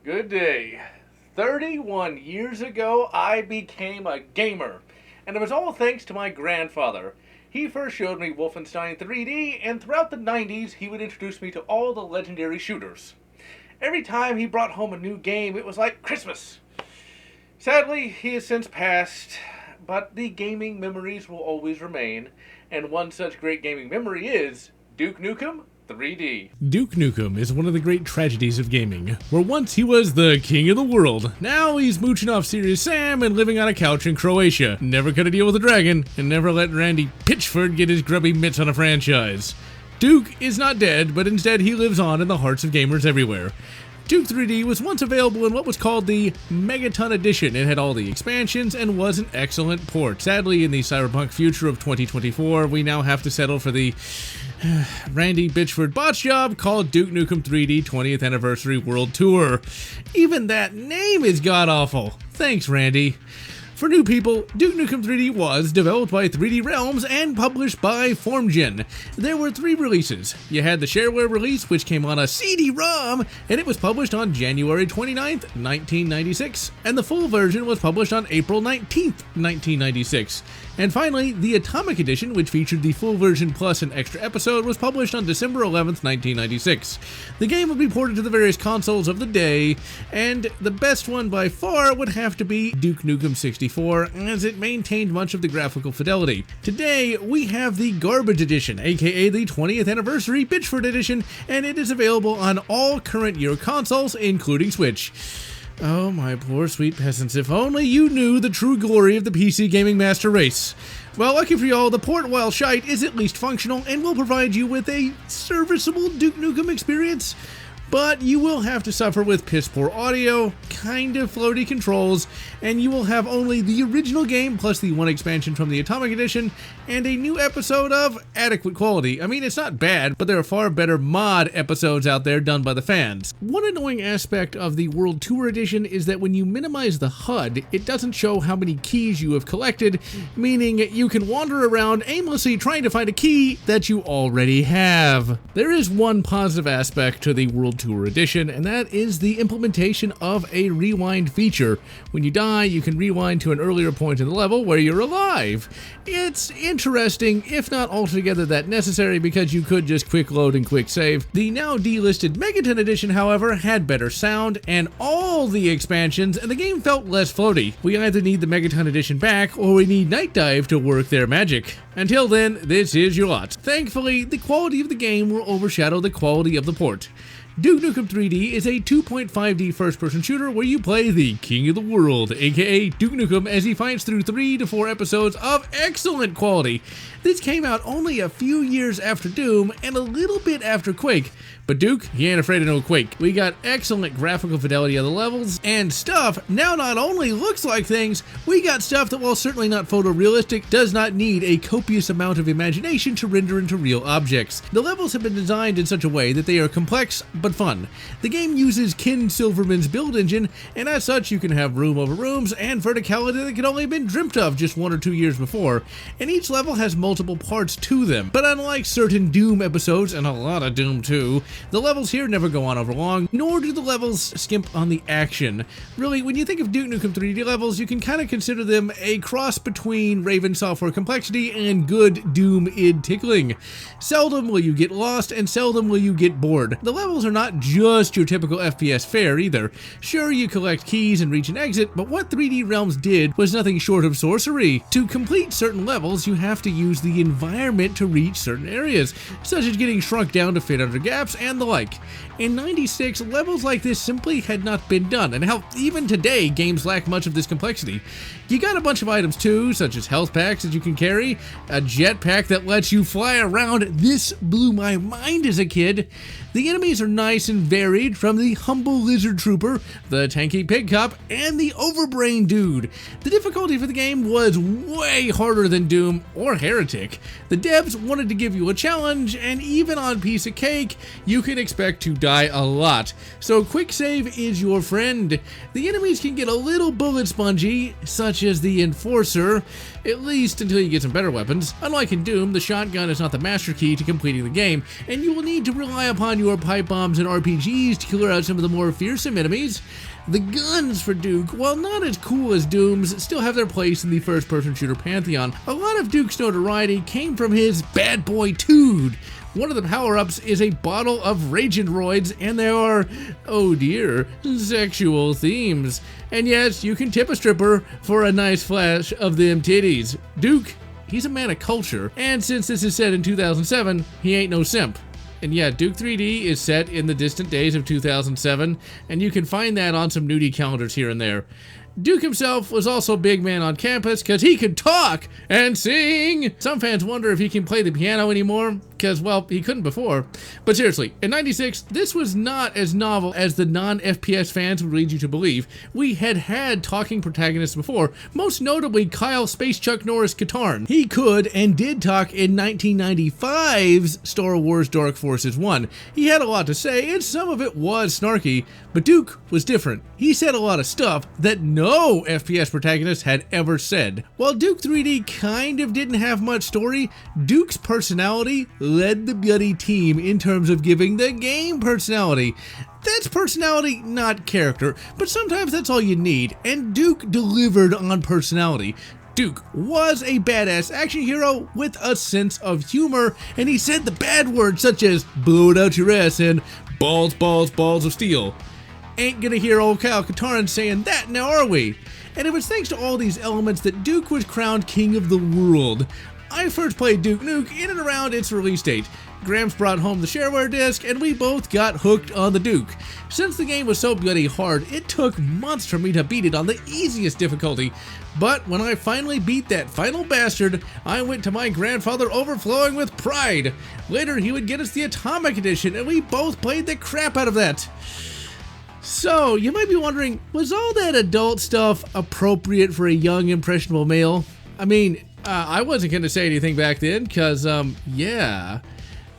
Good day. 31 years ago, I became a gamer, and it was all thanks to my grandfather. He first showed me Wolfenstein 3D, and throughout the 90s, he would introduce me to all the legendary shooters. Every time he brought home a new game, it was like Christmas. Sadly, he has since passed, but the gaming memories will always remain, and one such great gaming memory is Duke Nukem 3D. Duke Nukem is one of the great tragedies of gaming, where once he was the king of the world. Now he's mooching off Serious Sam and living on a couch in Croatia. Never cut a deal with a dragon, and never let Randy Pitchford get his grubby mitts on a franchise. Duke is not dead, but instead he lives on in the hearts of gamers everywhere. Duke 3D was once available in what was called the Megaton Edition. It had all the expansions and was an excellent port. Sadly, in the cyberpunk future of 2024, we now have to settle for the Randy Bitchford botch job called Duke Nukem 3D 20th Anniversary World Tour. Even that name is god-awful. Thanks, Randy. For new people, Duke Nukem 3D was developed by 3D Realms and published by FormGen. There were 3 releases. You had the shareware release, which came on a CD-ROM, and it was published on January 29th, 1996, and the full version was published on April 19th, 1996. And finally, the Atomic Edition, which featured the full version plus an extra episode, was published on December 11th, 1996. The game would be ported to the various consoles of the day, and the best one by far would have to be Duke Nukem 64, as it maintained much of the graphical fidelity. Today, we have the Garbage Edition, aka the 20th Anniversary Bitchford Edition, and it is available on all current year consoles, including Switch. Oh, my poor sweet peasants, if only you knew the true glory of the PC gaming master race. Well, lucky for y'all, the port, while shite, is at least functional and will provide you with a serviceable Duke Nukem experience. But you will have to suffer with piss-poor audio, kind of floaty controls, and you will have only the original game plus the one expansion from the Atomic Edition, and a new episode of adequate quality. I mean, it's not bad, but there are far better mod episodes out there done by the fans. One annoying aspect of the World Tour Edition is that when you minimize the HUD, it doesn't show how many keys you have collected, meaning you can wander around aimlessly trying to find a key that you already have. There is one positive aspect to the World Tour Edition, and that is the implementation of a rewind feature. When you die, you can rewind to an earlier point in the level where you're alive. It's interesting, if not altogether that necessary, because you could just quick load and quick save. The now delisted Megaton Edition, however, had better sound and all the expansions, and the game felt less floaty. We either need the Megaton Edition back, or we need Night Dive to work their magic. Until then, this is your lot. Thankfully, the quality of the game will overshadow the quality of the port. Duke Nukem 3D is a 2.5D first-person shooter where you play the king of the world, aka Duke Nukem, as he fights through 3 to 4 episodes of excellent quality. This came out only a few years after Doom and a little bit after Quake, but Duke, he ain't afraid of no Quake. We got excellent graphical fidelity of the levels, and stuff now not only looks like things, we got stuff that, while certainly not photorealistic, does not need a copious amount of imagination to render into real objects. The levels have been designed in such a way that they are complex but fun. The game uses Ken Silverman's build engine, and as such you can have room over rooms and verticality that could only have been dreamt of just 1 or 2 years before, and each level has multiple parts to them. But unlike certain Doom episodes, and a lot of Doom too, the levels here never go on over long, nor do the levels skimp on the action. Really, when you think of Duke Nukem 3D levels, you can kind of consider them a cross between Raven Software complexity and good Doom id tickling. Seldom will you get lost, and seldom will you get bored. The levels are not just your typical FPS fare either. Sure, you collect keys and reach an exit, but what 3D Realms did was nothing short of sorcery. To complete certain levels, you have to use the environment to reach certain areas, such as getting shrunk down to fit under gaps and the like. In '96, levels like this simply had not been done, and hell, even today, games lack much of this complexity. You got a bunch of items too, such as health packs that you can carry, a jetpack that lets you fly around. This blew my mind as a kid. The enemies are nice and varied, from the humble lizard trooper, the tanky pig cop, and the overbrain dude. The difficulty for the game was way harder than Doom or Heretic. The devs wanted to give you a challenge, and even on piece of cake, you can expect to die a lot. So quick save is your friend. The enemies can get a little bullet spongy, such as the Enforcer, at least until you get some better weapons. weapons. Unlike in Doom, the shotgun is not the master key to completing the game, and you will need to rely upon your pipe bombs and RPGs to clear out some of the more fearsome enemies. The guns for Duke, while not as cool as Doom's, still have their place in the first-person shooter pantheon. A lot of Duke's notoriety came from his bad boy Tood. One of the power-ups is a bottle of Raging Roids, and there are, oh dear, sexual themes. And yes, you can tip a stripper for a nice flash of them titties. Duke, he's a man of culture, and since this is set in 2007, he ain't no simp. And yeah, Duke 3D is set in the distant days of 2007, and you can find that on some nudie calendars here and there. Duke himself was also big man on campus because he could talk and sing. Some fans wonder if he can play the piano anymore because, well, he couldn't before. But seriously, in '96, this was not as novel as the non-FPS fans would lead you to believe. We had talking protagonists before, most notably Kyle Space Chuck Norris Katarn. He could and did talk in 1995's Star Wars Dark Forces 1. He had a lot to say, and some of it was snarky, but Duke was different. He said a lot of stuff that no FPS protagonist had ever said. While Duke 3D kind of didn't have much story, Duke's personality led the bloody team in terms of giving the game personality. That's personality, not character, but sometimes that's all you need, and Duke delivered on personality. Duke was a badass action hero with a sense of humor, and he said the bad words such as blow it out your ass and balls, balls, balls of steel. Ain't gonna hear old Kyle Katarn saying that now, are we? And it was thanks to all these elements that Duke was crowned king of the world. I first played Duke Nukem in and around its release date. Gramps brought home the shareware disc, and we both got hooked on the Duke. Since the game was so bloody hard, it took months for me to beat it on the easiest difficulty. But when I finally beat that final bastard, I went to my grandfather overflowing with pride. Later, he would get us the Atomic Edition, and we both played the crap out of that. So, you might be wondering, was all that adult stuff appropriate for a young, impressionable male? I mean, I wasn't going to say anything back then, because, yeah.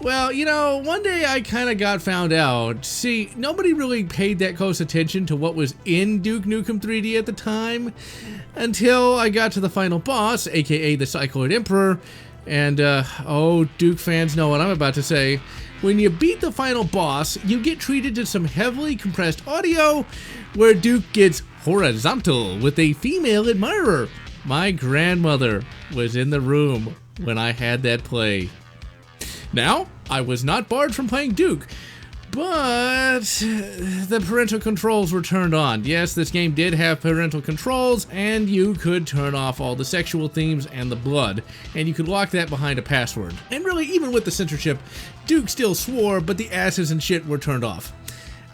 Well, you know, one day I kind of got found out. See, nobody really paid that close attention to what was in Duke Nukem 3D at the time, until I got to the final boss, aka the Cycloid Emperor, and, oh, Duke fans know what I'm about to say. When you beat the final boss, you get treated to some heavily compressed audio where Duke gets horizontal with a female admirer. My grandmother was in the room when I had that play. Now, I was not barred from playing Duke, but the parental controls were turned on. Yes, this game did have parental controls, and you could turn off all the sexual themes and the blood, and you could lock that behind a password. And really, even with the censorship, Duke still swore, but the asses and shit were turned off.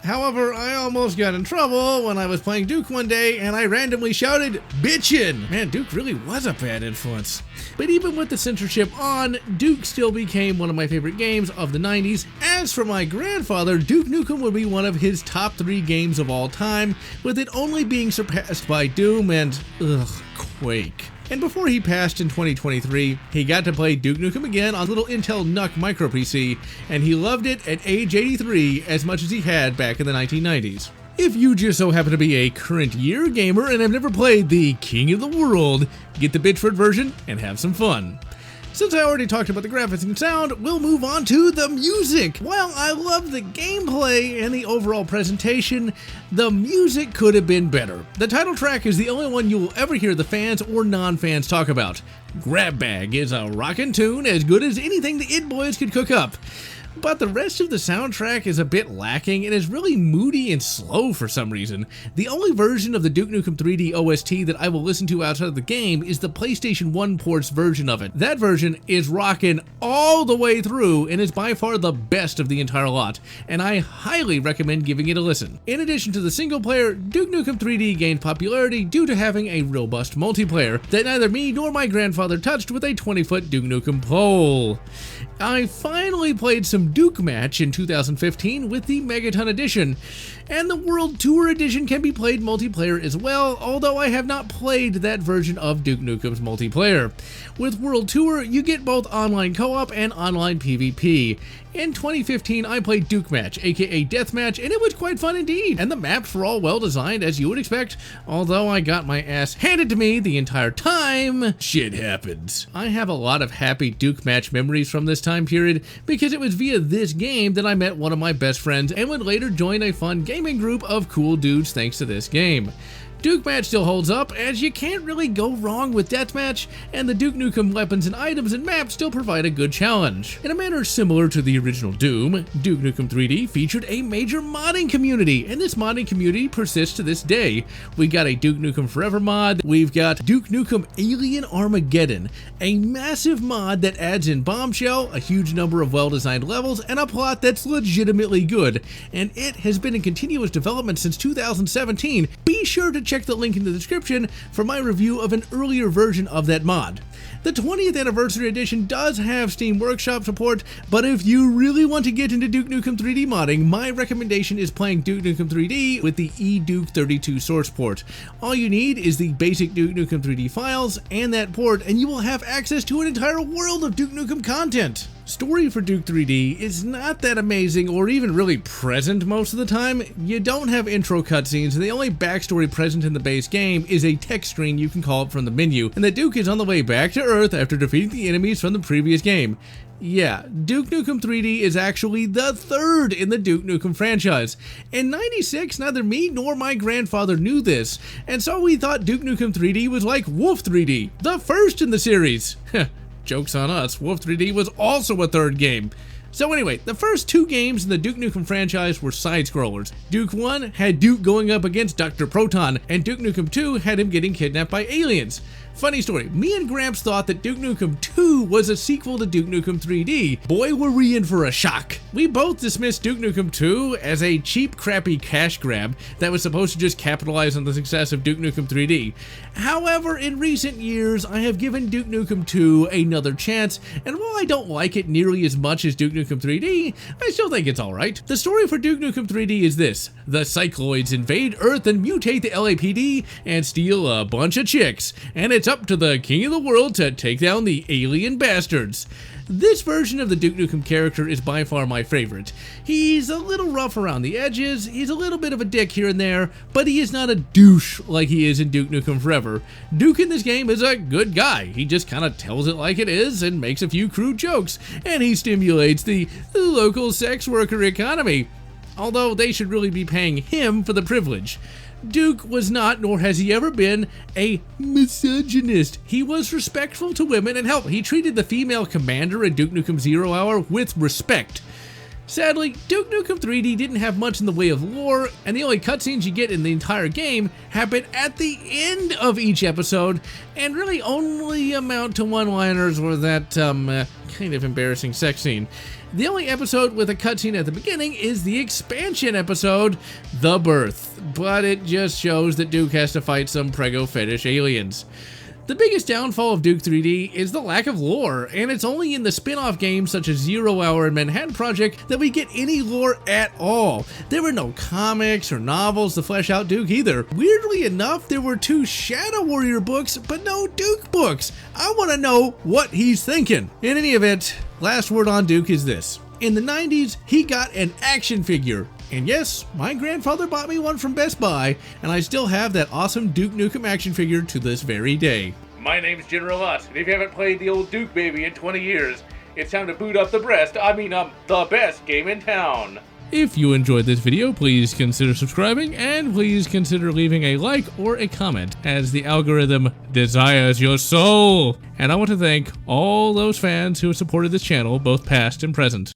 However, I almost got in trouble when I was playing Duke one day and I randomly shouted, "Bitchin'!" Man, Duke really was a bad influence. But even with the censorship on, Duke still became one of my favorite games of the 90s. As for my grandfather, Duke Nukem would be one of his top 3 games of all time, with it only being surpassed by Doom and, Quake. And before he passed in 2023, he got to play Duke Nukem again on little Intel NUC micro PC, and he loved it at age 83 as much as he had back in the 1990s. If you just so happen to be a current year gamer and have never played the King of the World, get the Bitford version and have some fun. Since I already talked about the graphics and sound, we'll move on to the music. While I love the gameplay and the overall presentation, the music could have been better. The title track is the only one you will ever hear the fans or non-fans talk about. Grab Bag is a rockin' tune as good as anything the It Boys could cook up. But the rest of the soundtrack is a bit lacking and is really moody and slow for some reason. The only version of the Duke Nukem 3D OST that I will listen to outside of the game is the PlayStation 1 port's version of it. That version is rockin' all the way through and is by far the best of the entire lot, and I highly recommend giving it a listen. In addition to the single player, Duke Nukem 3D gained popularity due to having a robust multiplayer that neither me nor my grandfather touched with a 20-foot Duke Nukem pole. I finally played some Nukem Duke Match in 2015 with the Megaton Edition, and the World Tour Edition can be played multiplayer as well, although I have not played that version of Duke Nukem's multiplayer. With World Tour, you get both online co-op and online PvP. In 2015, I played Duke Match, aka Deathmatch, and it was quite fun indeed, and the maps were all well designed as you would expect, although I got my ass handed to me the entire time. Shit happens. I have a lot of happy Duke Match memories from this time period because it was via this game that I met one of my best friends and would later join a fun gaming group of cool dudes thanks to this game. Duke Match still holds up, as you can't really go wrong with Deathmatch, and the Duke Nukem weapons and items and maps still provide a good challenge. In a manner similar to the original Doom, Duke Nukem 3D featured a major modding community, and this modding community persists to this day. We got a Duke Nukem Forever mod, we've got Duke Nukem Alien Armageddon, a massive mod that adds in Bombshell, a huge number of well-designed levels, and a plot that's legitimately good, and it has been in continuous development since 2017. Be sure to check the link in the description for my review of an earlier version of that mod. The 20th Anniversary Edition does have Steam Workshop support, but if you really want to get into Duke Nukem 3D modding, my recommendation is playing Duke Nukem 3D with the eDuke 32 source port. All you need is the basic Duke Nukem 3D files and that port, and you will have access to an entire world of Duke Nukem content. Story for Duke 3D is not that amazing or even really present most of the time. You don't have intro cutscenes, and the only backstory present in the base game is a text screen you can call up from the menu, and the Duke is on the way back to Earth after defeating the enemies from the previous game. Yeah, Duke Nukem 3D is actually the third in the Duke Nukem franchise. In '96, neither me nor my grandfather knew this, and so we thought Duke Nukem 3D was like Wolf 3D, the first in the series. Joke's on us, Wolf 3D was also a third game. So anyway, the first two games in the Duke Nukem franchise were side-scrollers. Duke 1 had Duke going up against Dr. Proton, and Duke Nukem 2 had him getting kidnapped by aliens. Funny story, me and Gramps thought that Duke Nukem 2 was a sequel to Duke Nukem 3D. Boy, were we in for a shock. We both dismissed Duke Nukem 2 as a cheap, crappy cash grab that was supposed to just capitalize on the success of Duke Nukem 3D. However, in recent years, I have given Duke Nukem 2 another chance, and while I don't like it nearly as much as Duke Nukem 3D, I still think it's alright. The story for Duke Nukem 3D is this: the Cycloids invade Earth and mutate the LAPD and steal a bunch of chicks, and it's up to the king of the world to take down the alien bastards. This version of the Duke Nukem character is by far my favorite. He's a little rough around the edges, he's a little bit of a dick here and there, but he is not a douche like he is in Duke Nukem Forever. Duke in this game is a good guy. He just kind of tells it like it is and makes a few crude jokes, and he stimulates the local sex worker economy. Although they should really be paying him for the privilege. Duke was not, nor has he ever been, a misogynist. He was respectful to women, and hell, he treated the female commander in Duke Nukem 0 Hour with respect. Sadly, Duke Nukem 3D didn't have much in the way of lore, and the only cutscenes you get in the entire game happen at the end of each episode, and really only amount to one-liners or that, kind of embarrassing sex scene. The only episode with a cutscene at the beginning is the expansion episode, The Birth, but it just shows that Duke has to fight some prego fetish aliens. The biggest downfall of Duke 3D is the lack of lore, and it's only in the spin-off games such as 0 Hour and Manhattan Project that we get any lore at all. There were no comics or novels to flesh out Duke either. Weirdly enough, there were 2 Shadow Warrior books, but no Duke books. I want to know what he's thinking. In any event, last word on Duke is this. In the 90s, he got an action figure. And yes, my grandfather bought me one from Best Buy, and I still have that awesome Duke Nukem action figure to this very day. My name's General Lotz, and if you haven't played the old Duke baby in 20 years, it's time to boot up the the best game in town. If you enjoyed this video, please consider subscribing, and please consider leaving a like or a comment, as the algorithm desires your soul. And I want to thank all those fans who have supported this channel, both past and present.